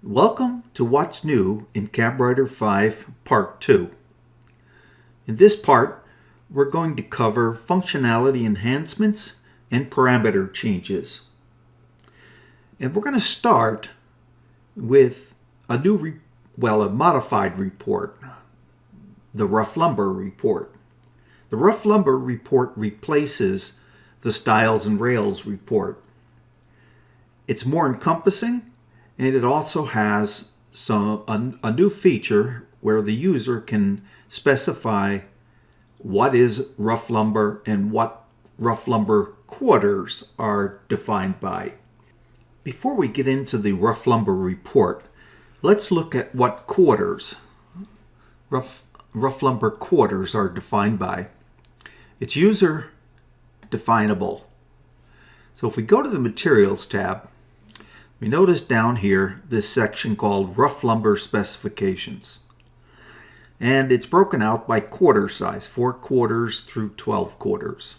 Welcome to What's New in CabWriter 5 Part 2. In this part, we're going to cover functionality enhancements and parameter changes. And we're going to start with a modified report, the Rough Lumber report. The Rough Lumber report replaces the Styles and Rails report. It's more encompassing, and it also has a new feature where the user can specify what is rough lumber and what rough lumber quarters are defined by. Before we get into the rough lumber report, let's look at what rough lumber quarters are defined by. It's user definable. So if we go to the Materials tab, we notice down here this section called Rough Lumber Specifications. And it's broken out by quarter size, 4 quarters through 12 quarters.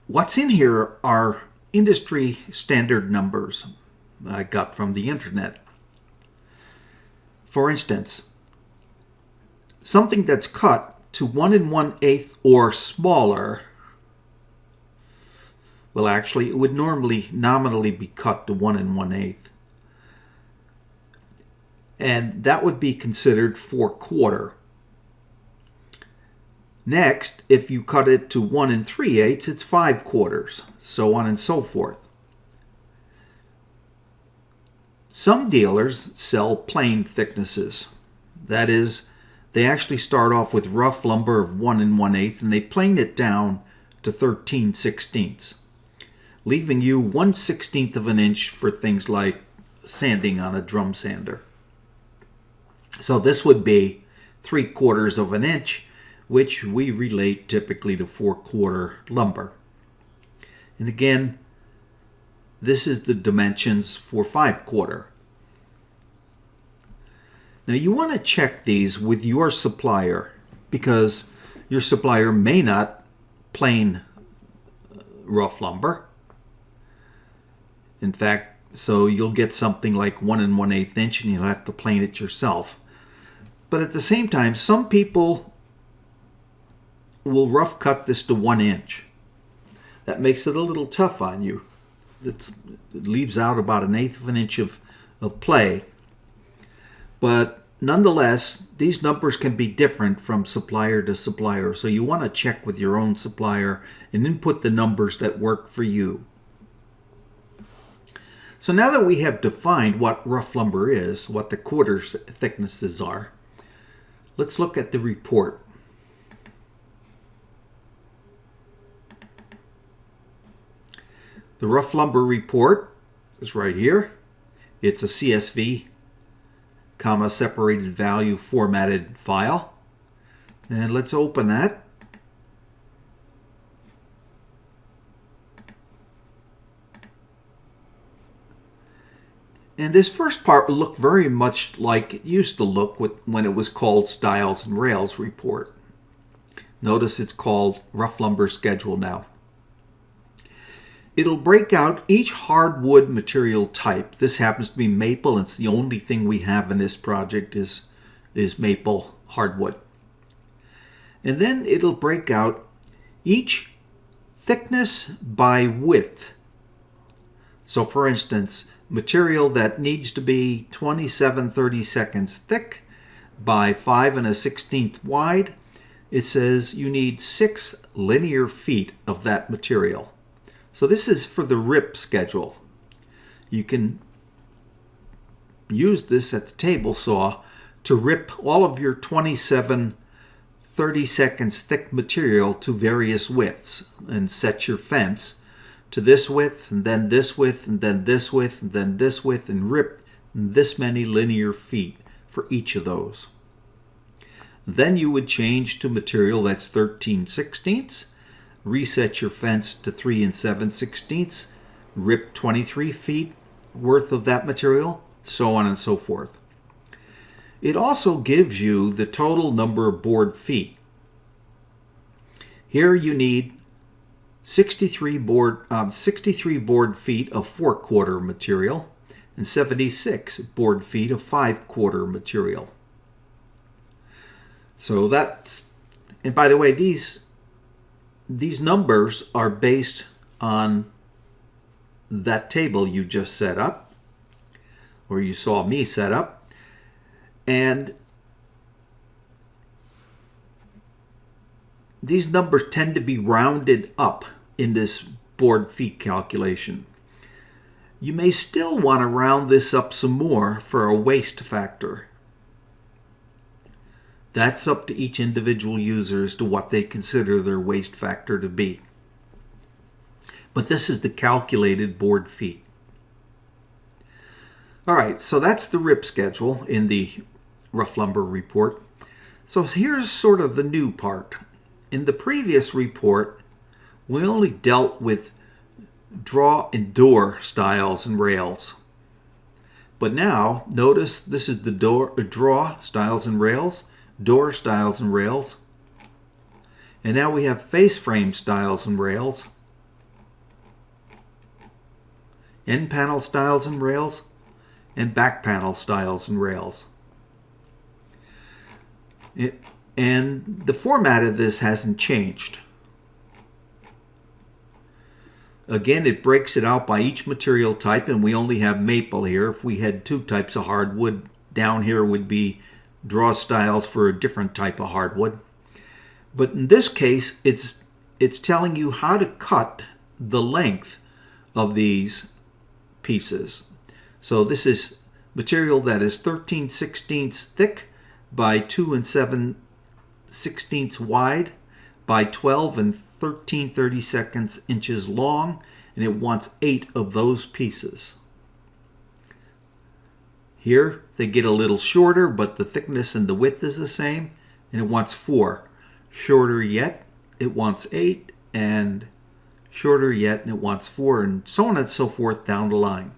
What's in here are industry standard numbers I got from the internet. For instance, something that's cut to 1 1/8 or smaller, well, actually, it would normally nominally be cut to 1 1/8. And that would be considered 4 quarter. Next, if you cut it to 1 3/8, it's 5 quarters, so on and so forth. Some dealers sell plain thicknesses. That is, they actually start off with rough lumber of 1 1/8 and they plane it down to 13/16, leaving you 1/16 of an inch for things like sanding on a drum sander. So this would be 3/4 of an inch, which we relate typically to 4 quarter lumber. And again, this is the dimensions for 5 quarter. Now you want to check these with your supplier because your supplier may not plane rough lumber. In fact, so you'll get something like 1 1/8 inch and you'll have to plane it yourself. But at the same time, some people will rough cut this to 1 inch. That makes it a little tough on you. It leaves out about 1/8 of an inch of play. But nonetheless, these numbers can be different from supplier to supplier. So you want to check with your own supplier and input the numbers that work for you. So now that we have defined what rough lumber is, what the quarters thicknesses are, let's look at the report. The rough lumber report is right here. It's a CSV, separated value formatted file. And let's open that. And this first part will look very much like it used to look when it was called Styles and Rails report. Notice it's called Rough Lumber Schedule now. It'll break out each hardwood material type. This happens to be maple. It's the only thing we have in this project is maple hardwood. And then it'll break out each thickness by width. So for instance, material that needs to be 27 32 thick by 5 1/16 wide, it says you need 6 linear feet of that material. So this is for the rip schedule. You can use this at the table saw to rip all of your 27 32 thick material to various widths and set your fence to this width, and then this width, and then this width, and then this width, and rip this many linear feet for each of those. Then you would change to material that's 13/16, reset your fence to 3 7/16, rip 23 feet worth of that material, so on and so forth. It also gives you the total number of board feet. Here you need 63 board feet of 4 quarter material and 76 board feet of 5/4 material. So that's, and by the way, these numbers are based on that table you just set up, or you saw me set up, and these numbers tend to be rounded up in this board feet calculation. You may still want to round this up some more for a waste factor. That's up to each individual user as to what they consider their waste factor to be. But this is the calculated board feet. All right, so that's the RIP schedule in the rough lumber report. So here's sort of the new part. In the previous report, we only dealt with draw and door stiles and rails. But now, notice this is the draw stiles and rails, door stiles and rails. And now we have face frame stiles and rails, end panel stiles and rails, and back panel stiles and rails. And the format of this hasn't changed. Again, it breaks it out by each material type, and we only have maple here. If we had two types of hardwood, down here would be draw stiles for a different type of hardwood. But in this case, it's telling you how to cut the length of these pieces. So this is material that is 13/16 thick by 2 7/16 wide by 12 13/32 inches long, and it wants 8 of those pieces. Here they get a little shorter, but the thickness and the width is the same, and it wants 4. Shorter yet, it wants 8, and shorter yet, and it wants 4, and so on and so forth down the line.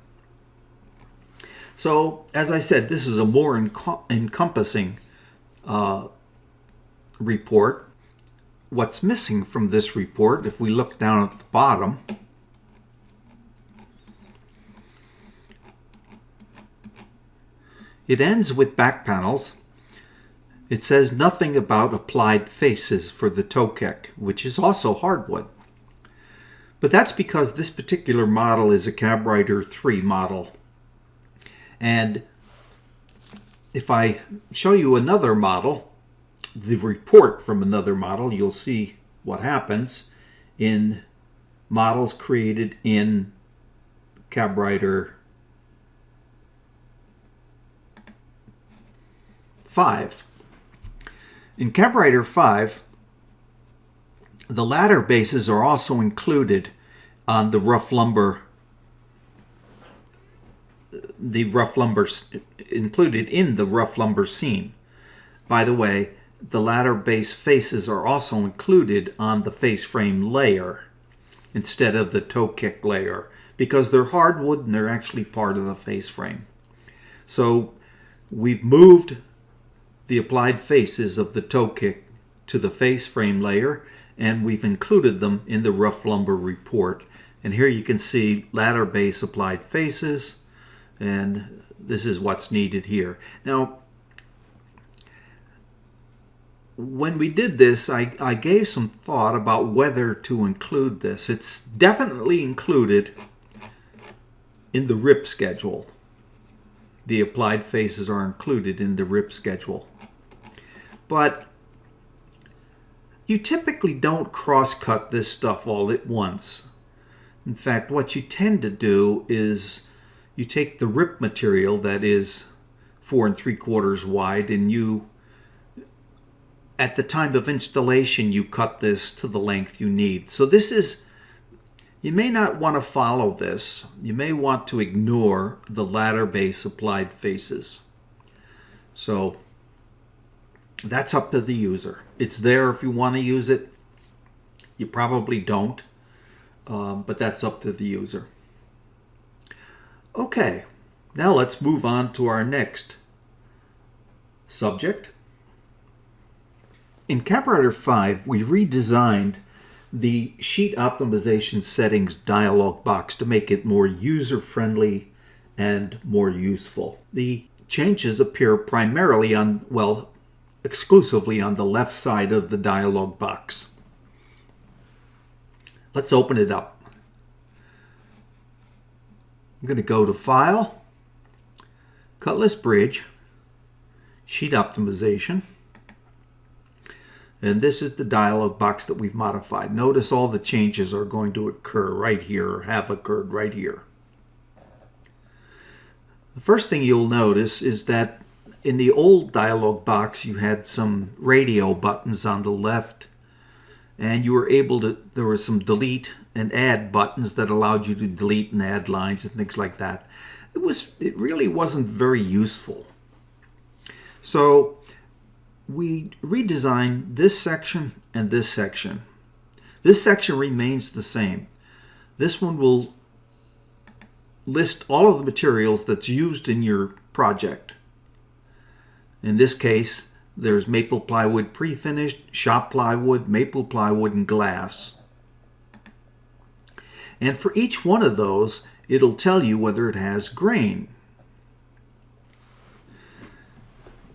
So, as I said, this is a more encompassing report. What's missing from this report, if we look down at the bottom, it ends with back panels. It says nothing about applied faces for the toe kick, which is also hardwood. But that's because this particular model is a CabWriter 3 model. And if I show you another model, the report from another model, you'll see what happens in models created in CabWriter 5. In CabWriter 5, the ladder bases are also included on the rough lumber, included in the rough lumber scene. By the way, the ladder base faces are also included on the face frame layer instead of the toe kick layer, because they're hardwood and they're actually part of the face frame. So we've moved the applied faces of the toe kick to the face frame layer, and we've included them in the rough lumber report. And here you can see ladder base applied faces, and this is what's needed here. Now, when we did this, I gave some thought about whether to include this. It's definitely included in the RIP schedule. The applied faces are included in the RIP schedule. But you typically don't cross-cut this stuff all at once. In fact, what you tend to do is you take the RIP material that is 4 3/4 wide, and you, at the time of installation, you cut this to the length you need. So this is, you may not want to follow this. You may want to ignore the ladder base applied faces. So that's up to the user. It's there if you want to use it. You probably don't, but that's up to the user. Okay, now let's move on to our next subject. In CabWriter 5, we redesigned the sheet optimization settings dialog box to make it more user-friendly and more useful. The changes appear primarily on, well, exclusively on the left side of the dialog box. Let's open it up. I'm going to go to File, Cutlass Bridge, Sheet Optimization, and this is the dialog box that we've modified. Notice all the changes are going to occur right here, or have occurred right here. The first thing you'll notice is that in the old dialog box you had some radio buttons on the left, and you were able to, there were some delete and add buttons that allowed you to delete and add lines and things like that. It really wasn't very useful. So we redesigned this section and this section. This section remains the same. This one will list all of the materials that's used in your project. In this case, there's maple plywood pre-finished, shop plywood, maple plywood, and glass. And for each one of those, it'll tell you whether it has grain.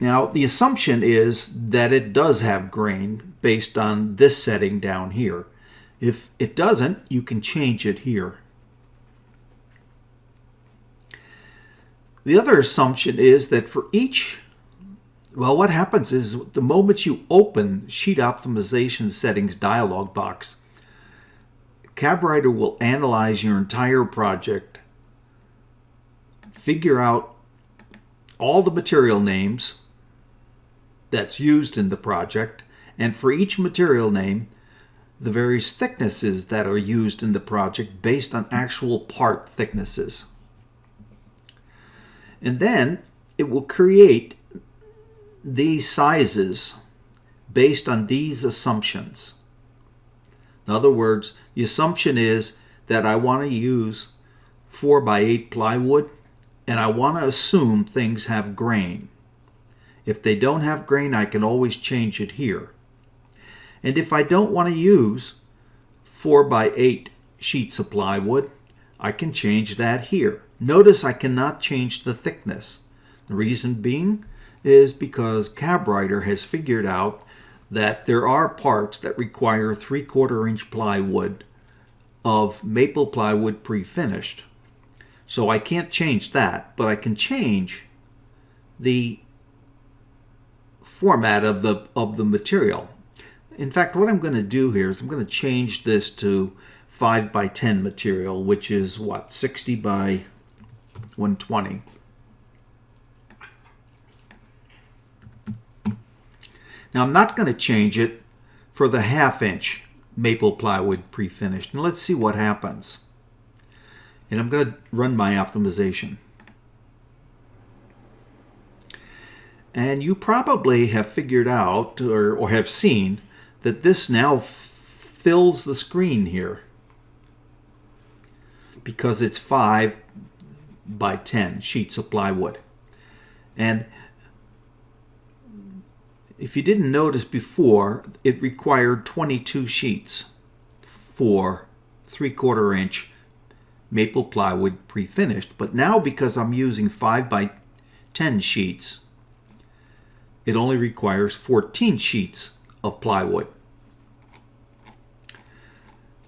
Now, the assumption is that it does have grain based on this setting down here. If it doesn't, you can change it here. The other assumption is that for each, well, what happens is the moment you open Sheet Optimization Settings dialog box, CabWriter will analyze your entire project, figure out all the material names that's used in the project, and for each material name, the various thicknesses that are used in the project based on actual part thicknesses. And then it will create these sizes based on these assumptions. In other words, the assumption is that I want to use 4x8 plywood, and I want to assume things have grain. If they don't have grain, I can always change it here. And if I don't want to use 4x8 sheets of plywood, I can change that here. Notice I cannot change the thickness. The reason being is because CabWriter has figured out that there are parts that require 3/4 inch plywood of maple plywood pre-finished. So I can't change that, but I can change the format of the material. In fact, what I'm going to do here is I'm going to change this to 5x10 material, which is what, 60 by 120. Now I'm not going to change it for the 1/2 inch maple plywood pre-finished. And let's see what happens. And I'm going to run my optimization. And you probably have figured out or have seen that this now fills the screen here because it's 5x10 sheets of plywood. And if you didn't notice before, it required 22 sheets for 3/4 inch maple plywood pre-finished. But now, because I'm using 5x10 sheets, it only requires 14 sheets of plywood.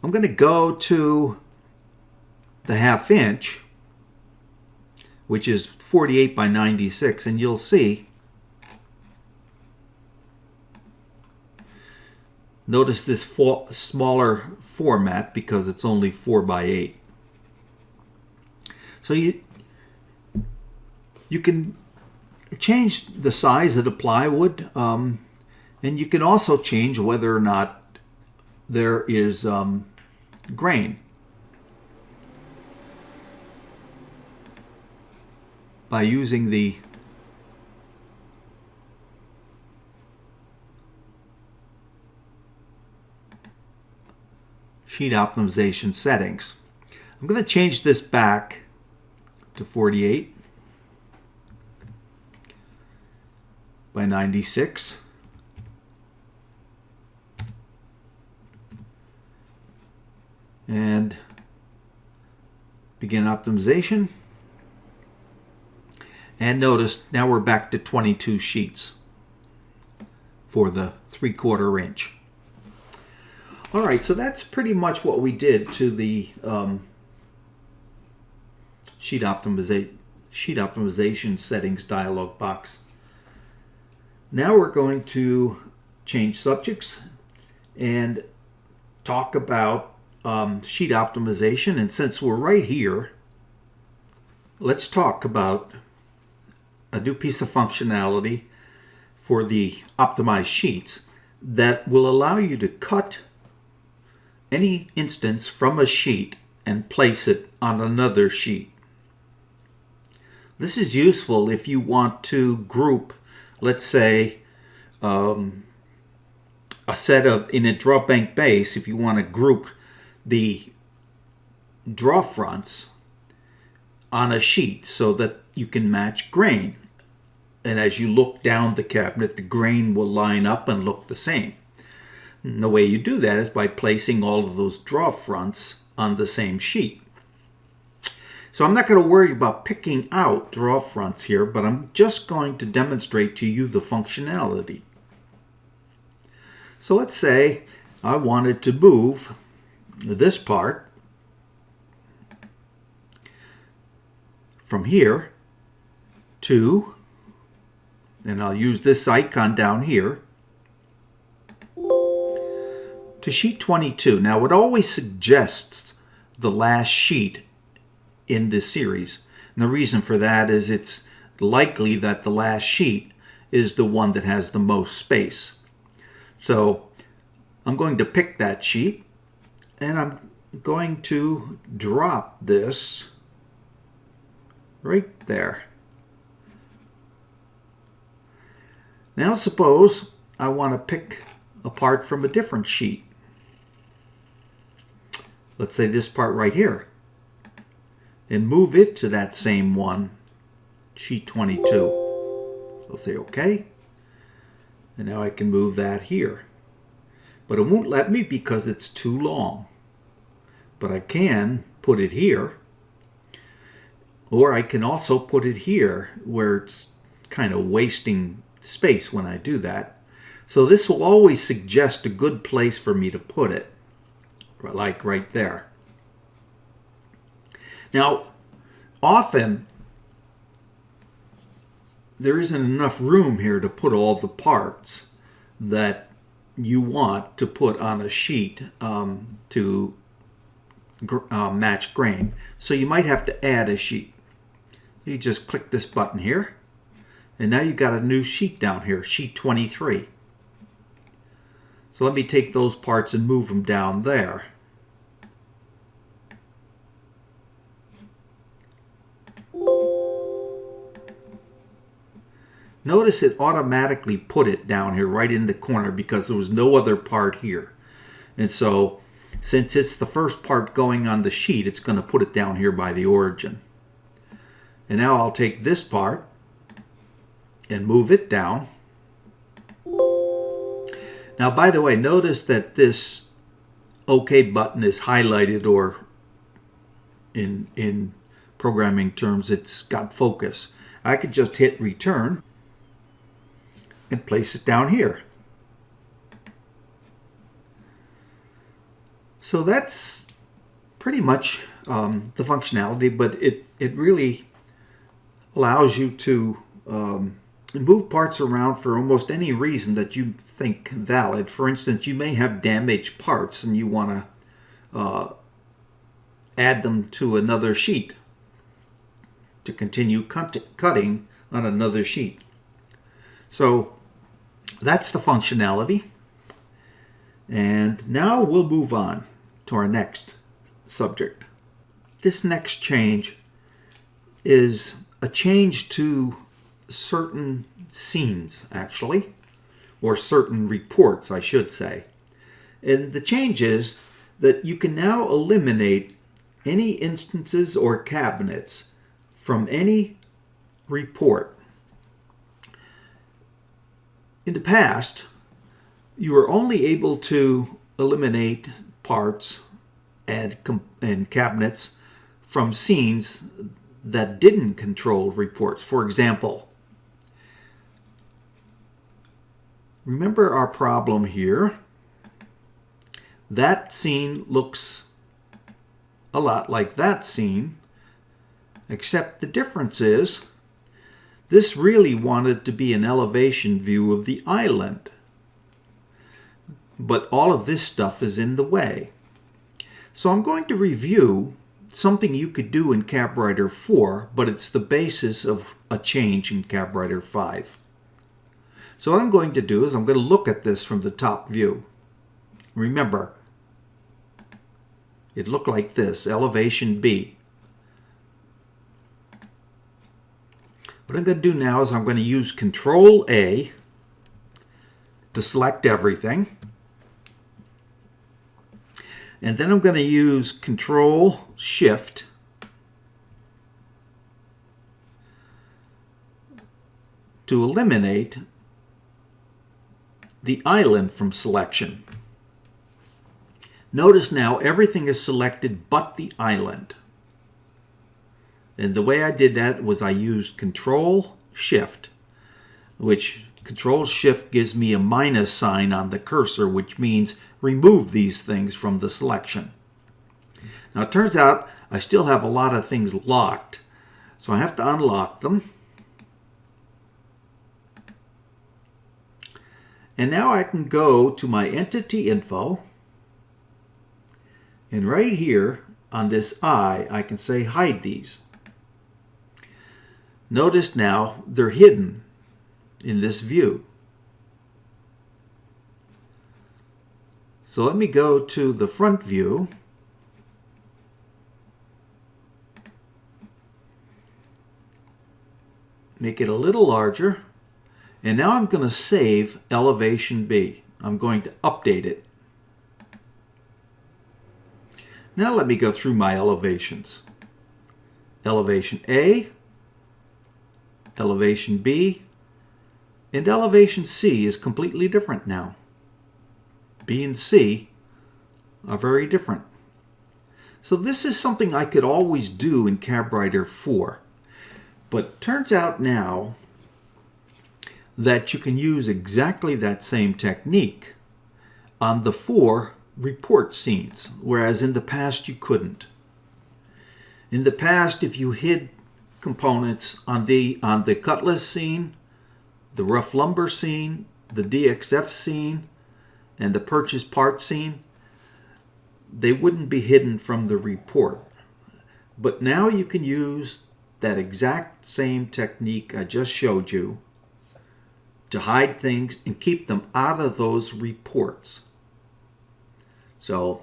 I'm going to go to the 1/2 inch, which is 48 by 96, and you'll see, notice this smaller format because it's only 4x8. So you can change the size of the plywood, and you can also change whether or not there is grain by using the sheet optimization settings. I'm going to change this back to 48 by 96. And begin optimization. And notice now we're back to 22 sheets for the 3/4 inch. All right, so that's pretty much what we did to the sheet optimization settings dialog box. Now we're going to change subjects and talk about sheet optimization. And since we're right here, let's talk about a new piece of functionality for the optimized sheets that will allow you to cut any instance from a sheet and place it on another sheet. This is useful if you want to group, let's say, a set of, in a draw bank base, if you want to group the draw fronts on a sheet so that you can match grain. And as you look down the cabinet, the grain will line up and look the same. And the way you do that is by placing all of those draw fronts on the same sheet. So I'm not going to worry about picking out draw fronts here, but I'm just going to demonstrate to you the functionality. So let's say I wanted to move this part from here to, and I'll use this icon down here, to sheet 22. Now it always suggests the last sheet in this series. And the reason for that is it's likely that the last sheet is the one that has the most space. So I'm going to pick that sheet and I'm going to drop this right there. Now suppose I want to pick a part from a different sheet. Let's say this part right here, and move it to that same one, sheet 22. So I'll say OK, and now I can move that here. But it won't let me because it's too long. But I can put it here, or I can also put it here where it's kind of wasting space when I do that. So this will always suggest a good place for me to put it, like right there. Now, often there isn't enough room here to put all the parts that you want to put on a sheet to match grain. So you might have to add a sheet. You just click this button here, and now you've got a new sheet down here, sheet 23. So let me take those parts and move them down there. Notice it automatically put it down here right in the corner because there was no other part here. And so since it's the first part going on the sheet, it's going to put it down here by the origin. And now I'll take this part and move it down. Now, by the way, notice that this OK button is highlighted, or in programming terms, it's got focus. I could just hit return and place it down here. So that's pretty much the functionality, but it really allows you to move parts around for almost any reason that you think valid. For instance, you may have damaged parts and you want to add them to another sheet to continue cutting on another sheet. So that's the functionality. And now we'll move on to our next subject. This next change is a change to certain scenes, actually, or certain reports, I should say. And the change is that you can now eliminate any instances or cabinets from any report. In the past, you were only able to eliminate parts and cabinets from scenes that didn't control reports. For example, remember our problem here. That scene looks a lot like that scene, except the difference is this really wanted to be an elevation view of the island. But all of this stuff is in the way. So I'm going to review something you could do in CabWriter 4, but it's the basis of a change in CabWriter 5. So what I'm going to do is I'm going to look at this from the top view. Remember, it looked like this, elevation B. What I'm going to do now is I'm going to use Control A to select everything. And then I'm going to use Control Shift to eliminate the island from selection. Notice now everything is selected but the island. And the way I did that was I used Control Shift, which Control Shift gives me a minus sign on the cursor, which means remove these things from the selection. Now it turns out I still have a lot of things locked, so I have to unlock them. And now I can go to my entity info, and right here on this I can say hide these. Notice now they're hidden in this view. So let me go to the front view. Make it a little larger. And now I'm going to save elevation B. I'm going to update it. Now let me go through my elevations. Elevation A, elevation B, and elevation C is completely different now. B and C are very different. So this is something I could always do in CabWriter 4. But turns out now that you can use exactly that same technique on the 4 report scenes, whereas in the past you couldn't. In the past, if you hid components on the cutlass scene, the rough lumber scene, the DXF scene, and the purchase part scene, they wouldn't be hidden from the report. But now you can use that exact same technique I just showed you to hide things and keep them out of those reports. So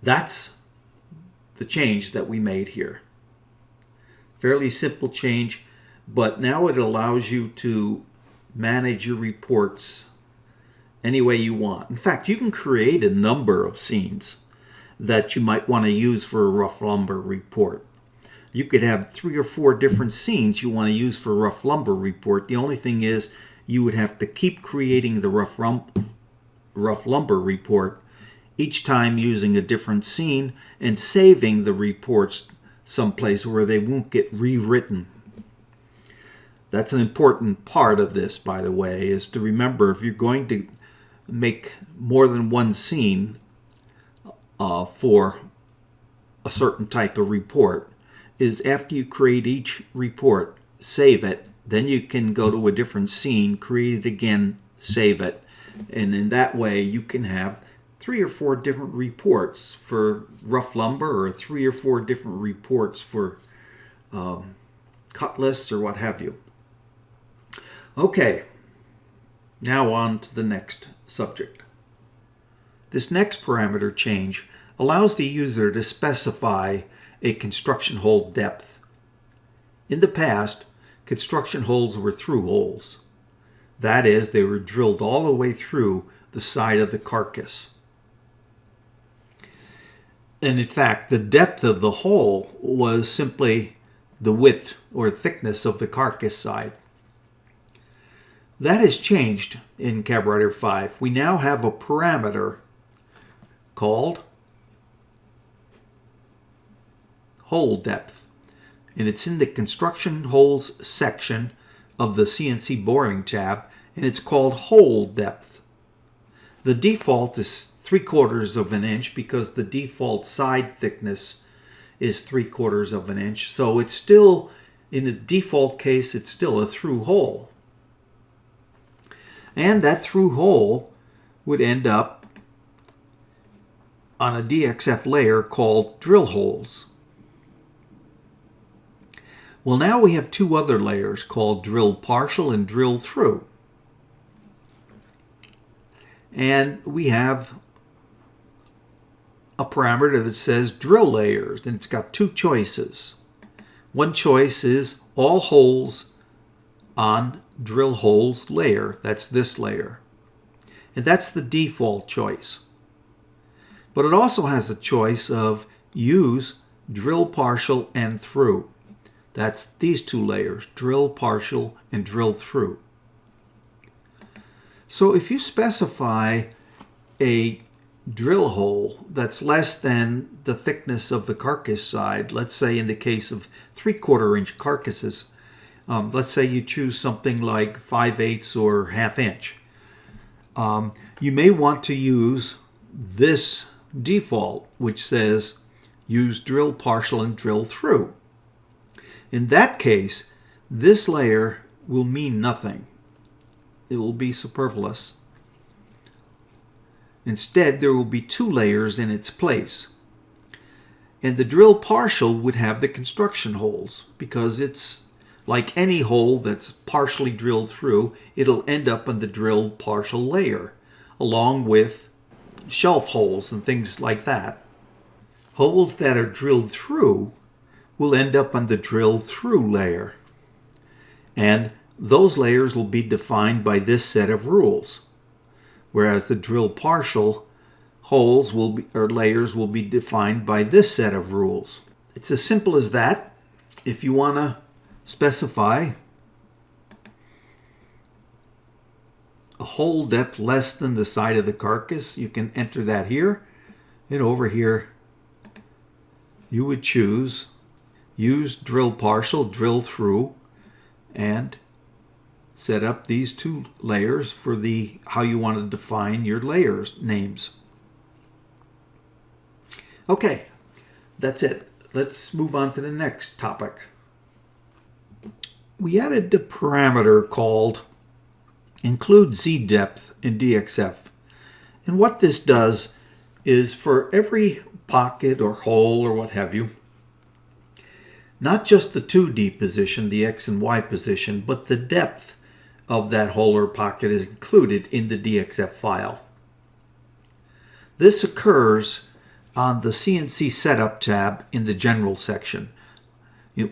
that's the change that we made here. Fairly simple change, but now it allows you to manage your reports any way you want. In fact, you can create a number of scenes that you might want to use for a rough lumber report. You could have 3 or 4 different scenes you want to use for a rough lumber report. The only thing is you would have to keep creating the rough lumber report each time using a different scene and saving the reports someplace where they won't get rewritten. That's an important part of this, by the way, is to remember if you're going to make more than one scene for a certain type of report, is after you create each report, save it, then you can go to a different scene, create it again, save it, and in that way you can have 3 or 4 different reports for rough lumber, or 3 or 4 different reports for cutlass or what have you. Okay, now on to the next subject. This next parameter change allows the user to specify a construction hole depth. In the past, construction holes were through holes. That is, they were drilled all the way through the side of the carcass. And in fact, the depth of the hole was simply the width or thickness of the carcass side. That has changed in CabWriter 5. We now have a parameter called hole depth. and it's in the construction holes section of the CNC boring tab, and it's called hole depth. The default is 3/4 of an inch because the default side thickness is 3/4 of an inch. So it's still, in the default case, it's still a through hole. And that through hole would end up on a DXF layer called drill holes. Well, now we have two other layers called drill partial and drill through. And we have a parameter that says drill layers, and it's got two choices. One choice is all holes on drill holes layer. That's this layer. And that's the default choice. But it also has a choice of use drill partial and through. That's these two layers, drill partial and drill through. So if you specify a drill hole that's less than the thickness of the carcass side, let's say in the case of 3/4 inch carcasses, let's say you choose something like 5/8 or 1/2 inch. You may want to use this default, which says use drill partial and drill through. In that case, this layer will mean nothing. It will be superfluous. Instead, there will be two layers in its place. And the drill partial would have the construction holes, because it's like any hole that's partially drilled through, it'll end up on the drill partial layer, along with shelf holes and things like that. Holes that are drilled through will end up on the drill through layer. And those layers will be defined by this set of rules. Whereas the drill partial holes will be, or layers will be defined by this set of rules. It's as simple as that. If you want to specify a hole depth less than the side of the carcass, you can enter that here. And over here, you would choose use drill partial, drill through, and set up these two layers for the how you want to define your layers names. Okay, that's it. Let's move on to the next topic. We added the parameter called include Z depth in DXF. And what this does is for every pocket or hole or what have you, not just the 2D position, the X and Y position, but the depth of that hole or pocket is included in the DXF file. This occurs on the CNC Setup tab in the General section,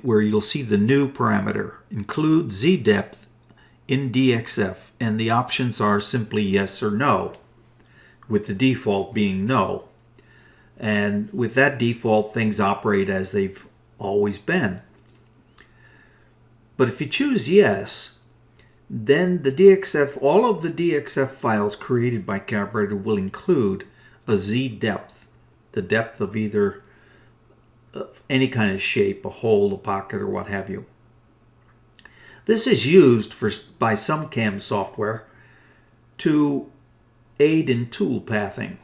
where you'll see the new parameter, include Z depth in DXF, and the options are simply yes or no, with the default being no. And with that default, things operate as they've always been. But if you choose yes, then the DXF, all of the DXF files created by CabWriter will include a Z depth, the depth of either any kind of shape, a hole, a pocket, or what have you. This is used by some CAM software to aid in tool pathing.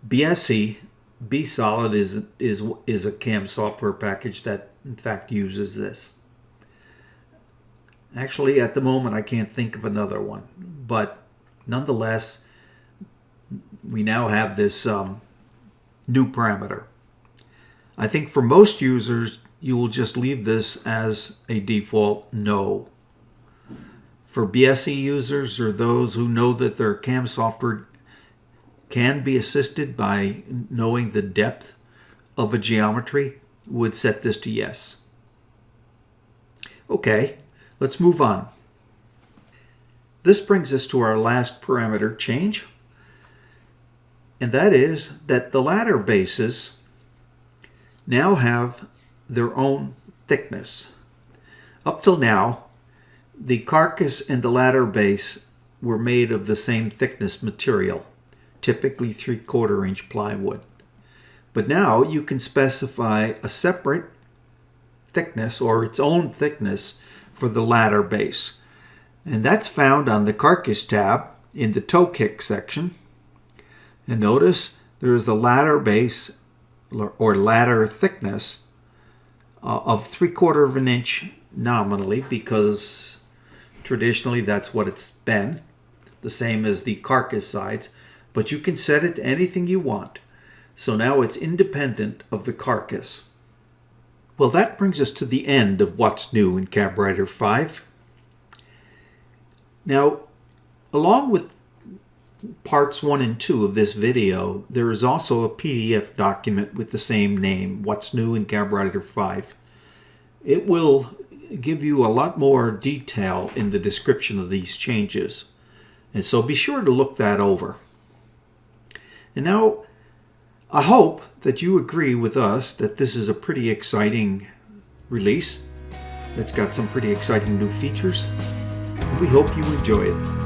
BSE, B-Solid is a CAM software package that in fact uses this. Actually, at the moment, I can't think of another one, but nonetheless, we now have this new parameter. I think for most users, you will just leave this as a default no. For BSE users or those who know that their CAM software can be assisted by knowing the depth of a geometry, would set this to yes. Okay. Let's move on. This brings us to our last parameter change, and that is that the ladder bases now have their own thickness. Up till now, the carcass and the ladder base were made of the same thickness material, typically 3/4 inch plywood. But now you can specify a separate thickness or its own thickness for the ladder base. And that's found on the Carcass tab in the toe kick section. And notice there is the ladder base or ladder thickness of 3/4 of an inch nominally, because traditionally that's what it's been, the same as the Carcass sides, but you can set it to anything you want. So now it's independent of the Carcass. Well, that brings us to the end of what's new in CabWriter 5. Now, along with parts 1 and 2 of this video, there is also a PDF document with the same name, What's New in CabWriter 5. It will give you a lot more detail in the description of these changes, and so be sure to look that over. And now, I hope that you agree with us that this is a pretty exciting release. It's got some pretty exciting new features. We hope you enjoy it.